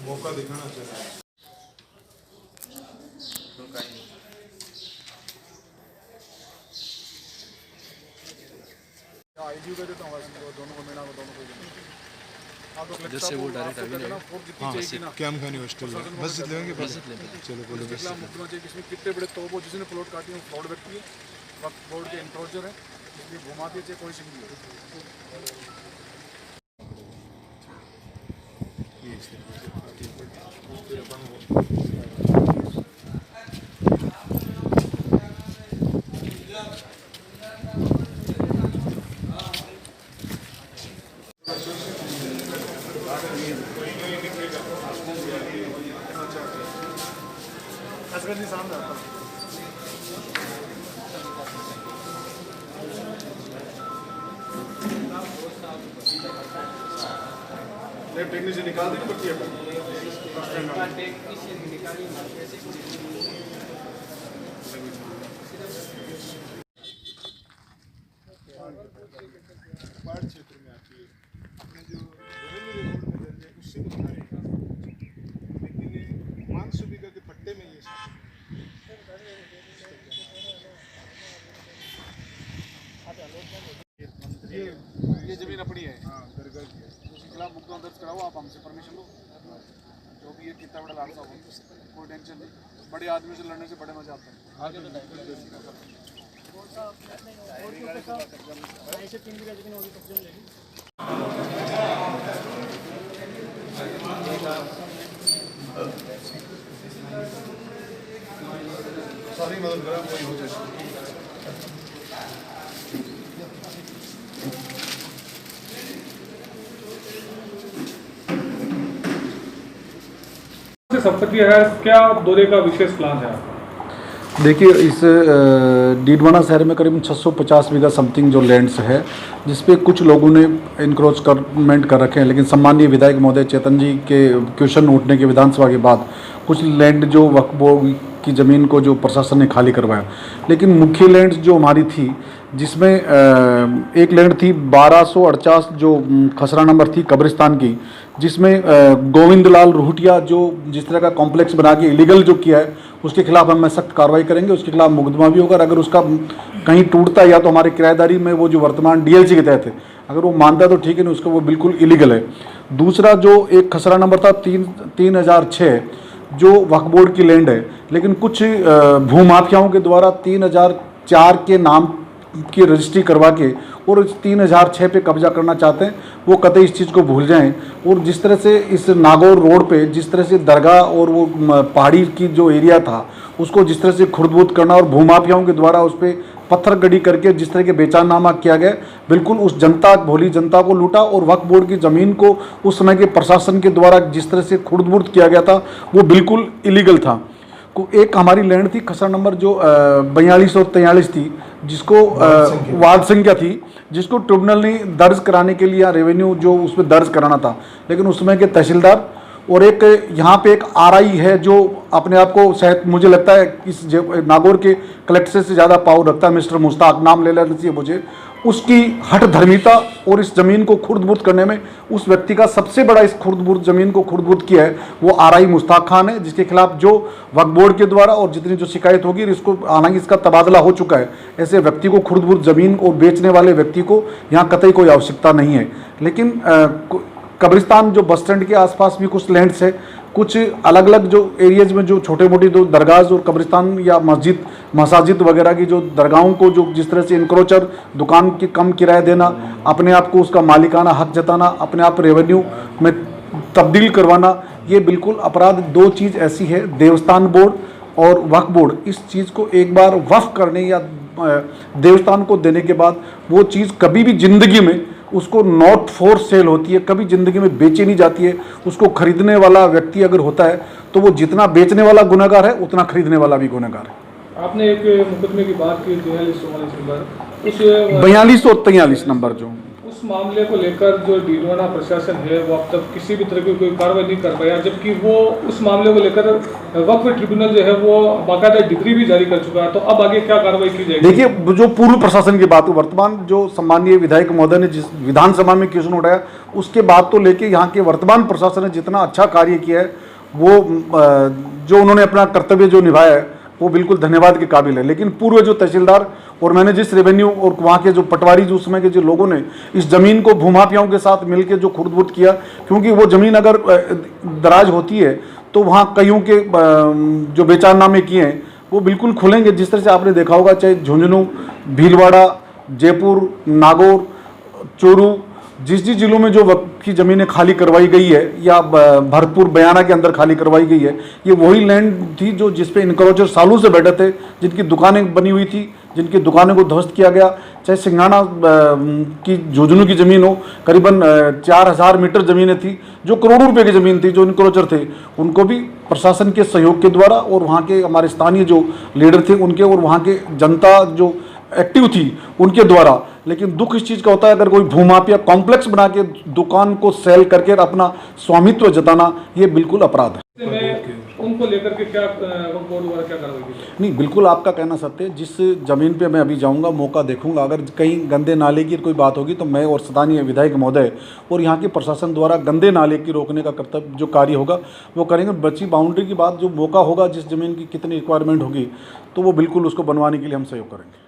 मौका दिखाना चाहिए। आईजी का देता हूँ दोनों को मेरा दोनों को जैसे वो डायरेक्ट अभी ना क्या हम खानी हॉस्टल मस्जिद लेंगे चलो बोलो बस मुख्यमंत्री किसमें कितने बड़े तो वो जिसने प्लॉट काटी है फ्रॉड व्यक्ति है वक्त बोर्ड के इंट्रोजर है इसलिए घुमा दीजिए कोई सिंह नहीं टेक्नीशियन निकाल देनी पड़ती है पहाड़ क्षेत्र में आती है अपने जो उससे भी बता रहे हैं लेकिन मानसूबिका के पट्टे में ये जमीन अपनी है हाँ दरगाह की है उसके खिलाफ मुकदमा दर्ज कराओ आप हमसे परमिशन लो जो भी ये कितना बड़ा लाड़सा हो कोई टेंशन नहीं बड़े आदमी से लड़ने से बड़े मजा आते हैं आगे सारी मदद करा वही हो जाए संपत्ति है क्या दौरे का विशेष प्लान है? देखिए इस डीडवाना शहर में करीब 650 बीघा समथिंग जो लैंड्स है जिसपे कुछ लोगों ने इंक्रोचमेंट कर रखे हैं लेकिन सम्माननीय विधायक महोदय चेतन जी के क्वेश्चन उठने के विधानसभा के बाद कुछ लैंड जो वक्फ बोर्ड की ज़मीन को जो प्रशासन ने खाली करवाया लेकिन मुख्य लैंड जो हमारी थी जिसमें एक लैंड थी 1248 जो खसरा नंबर थी कब्रिस्तान की जिसमें गोविंदलाल रोहटिया जो जिस तरह का कॉम्प्लेक्स बना के इलीगल जो किया है उसके खिलाफ हम सख्त कार्रवाई करेंगे उसके खिलाफ मुकदमा भी होगा अगर उसका कहीं टूटता है या तो हमारे किराएदारी में वो जो वर्तमान डीएलसी के तहत है अगर वो मानता है तो ठीक है नहीं उसका वो बिल्कुल इलीगल है। दूसरा जो एक खसरा नंबर था 3006 जो वक्फ बोर्ड की लैंड है लेकिन कुछ भूमाफियाओं के द्वारा 3004 के नाम की रजिस्ट्री करवा के और 3006 पे कब्जा करना चाहते हैं वो कतई इस चीज़ को भूल जाएं और जिस तरह से इस नागौर रोड पे जिस तरह से दरगाह और वो पहाड़ी की जो एरिया था उसको जिस तरह से खुर्द-बुर्द करना और भूमाफियाओं के द्वारा उस पर पत्थर गड़ी करके जिस तरह के बेचानामा किया गया बिल्कुल उस जनता भोली जनता को लूटा और वक्फ बोर्ड की ज़मीन को उस समय के प्रशासन के द्वारा जिस तरह से खुर्द-बुर्द किया गया था वो बिल्कुल इलीगल था। एक हमारी लैंड थी खसरा नंबर जो 42 और 43 थी जिसको वार्ड संख्या थी जिसको ट्रिब्यूनल ने दर्ज कराने के लिए रेवेन्यू जो उस पर दर्ज कराना था लेकिन उस समय के तहसीलदार और एक यहाँ पे एक आरआई है जो अपने आप को शायद मुझे लगता है इस नागौर के कलेक्टर से ज़्यादा पावर रखता है मिस्टर मुश्ताक नाम ले लेना चाहिए मुझे उसकी हठ धर्मिता और इस ज़मीन को खुर्द-बुर्द करने में उस व्यक्ति का सबसे बड़ा इस खुर्द-बुर्द ज़मीन को खुर्द-बुर्द किया है वो आरआई मुश्ताक खान है जिसके खिलाफ जो वक्फ बोर्ड के द्वारा और जितनी जो शिकायत होगी इसको हालांकि इसका तबादला हो चुका है ऐसे व्यक्ति को खुर्द-बुर्द ज़मीन और बेचने वाले व्यक्ति को यहाँ कतई कोई आवश्यकता नहीं है। लेकिन कब्रिस्तान जो बस स्टैंड के आसपास भी कुछ लैंड्स है कुछ अलग अलग जो एरियाज में जो छोटे मोटी जो दरगाह और कब्रिस्तान या मसाजिद वगैरह की जो दरगाहों को जो जिस तरह से इंक्रोचर दुकान की कम किराया देना अपने आप को उसका मालिकाना हक जताना अपने आप रेवेन्यू में तब्दील करवाना ये बिल्कुल अपराध। दो चीज़ ऐसी है देवस्थान बोर्ड और वक्फ बोर्ड इस चीज़ को एक बार वक्फ करने या देवस्थान को देने के बाद वो चीज़ कभी भी ज़िंदगी में उसको नॉट फॉर सेल होती है कभी ज़िंदगी में बेची नहीं जाती है। उसको खरीदने वाला व्यक्ति अगर होता है तो वो जितना बेचने वाला गुनहगार है उतना खरीदने वाला भी गुनहगार है। आपने एक मुकदमे की बात की 42 और 43 नंबर उस मामले को लेकर जो डीडवाना प्रशासन है वो अब तक किसी भी तरह की कोई कार्रवाई नहीं कर पाया, जबकि वो उस मामले को लेकर वक्फ ट्रिब्यूनल जो है वो बाकायदा डिग्री भी जारी कर चुका है। तो अब आगे क्या कार्रवाई की जाएगी? देखिए, जो पूर्व प्रशासन की बात है, वर्तमान जो सम्मानीय विधायक महोदय ने जिस विधानसभा में क्वेश्चन उठाया उसके बाद तो लेके यहाँ के वर्तमान प्रशासन ने जितना अच्छा कार्य किया है, वो जो उन्होंने अपना कर्तव्य जो निभाया है वो बिल्कुल धन्यवाद के काबिल है। लेकिन पूर्व जो तहसीलदार और मैंने जिस रेवेन्यू और वहाँ के जो पटवारी जो उसमें के जो लोगों ने इस ज़मीन को भूमाफियाओं के साथ मिलकर जो खुर्द-बुर्द किया, क्योंकि वो ज़मीन अगर दराज होती है तो वहाँ कईयों के जो बेचारनामे किए हैं वो बिल्कुल खुलेंगे। जिस तरह से आपने देखा होगा, चाहे झुंझुनू, भीलवाड़ा, जयपुर, नागौर, चोरू, जिस जिलों में जो वक्फ की ज़मीनें खाली करवाई गई है या भरतपुर, बयाना के अंदर खाली करवाई गई है, ये वही लैंड थी जो जिस पे इनक्रोचर सालों से बैठे थे, जिनकी दुकानें बनी हुई थी, जिनकी दुकानों को ध्वस्त किया गया। चाहे सिंघाना की झुंझुनू की ज़मीन हो, करीबन 4000 मीटर ज़मीनें थी जो करोड़ों रुपए की ज़मीन थी, जो इनक्रोचर थे, उनको भी प्रशासन के सहयोग के द्वारा और वहाँ के हमारे स्थानीय जो लीडर थे उनके और वहाँ के जनता जो एक्टिव थी उनके द्वारा। लेकिन दुख इस चीज़ का होता है, अगर कोई भूमाफिया कॉम्प्लेक्स बना के दुकान को सेल करके अपना स्वामित्व जताना, ये बिल्कुल अपराध है। उनको लेकर के क्या बोर्ड द्वारा क्या कार्रवाई की? नहीं, बिल्कुल आपका कहना सत्य है। जिस ज़मीन पे मैं अभी जाऊंगा, मौका देखूंगा, अगर कहीं गंदे नाले की कोई बात होगी तो मैं और स्थानीय विधायक महोदय और यहाँ के प्रशासन द्वारा गंदे नाले की रोकने का कर्तव्य जो कार्य होगा वो करेंगे। बची बाउंड्री की बात, जो मौका होगा, जिस ज़मीन की कितनी रिक्वायरमेंट होगी, तो वो बिल्कुल उसको बनवाने के लिए हम सहयोग करेंगे।